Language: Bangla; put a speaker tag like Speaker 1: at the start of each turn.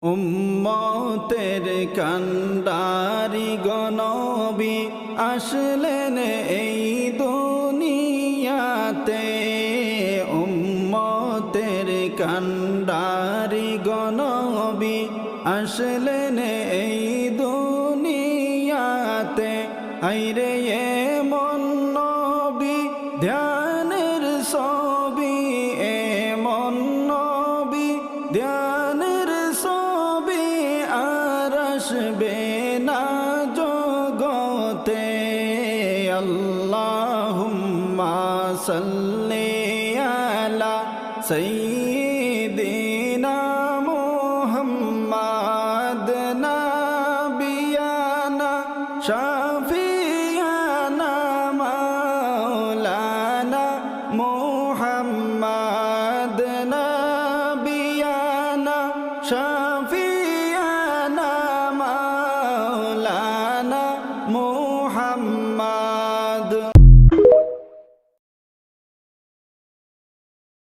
Speaker 1: উম্মতের কান্ডারি গনবী আসলেন এই দুনিয়াতে। উম্মতের কান্ডারি গনবী আসলেন এই দুনিয়াতে। আইরে এমন নবী ধ্যানের ছবি, এমন নবী ধ্যানের ছবি আর আসবে না জগতে। আল্লাহুম্মা সাল্লি আলা সাইয়্যিদিনা মুহাম্মাদ নাবিয়ানা শাফিয়ানা মাওলানা মুহাম্মাদ নাবিয়ানা শাফিয়ানা মাওলানা মুহাম্মাদ।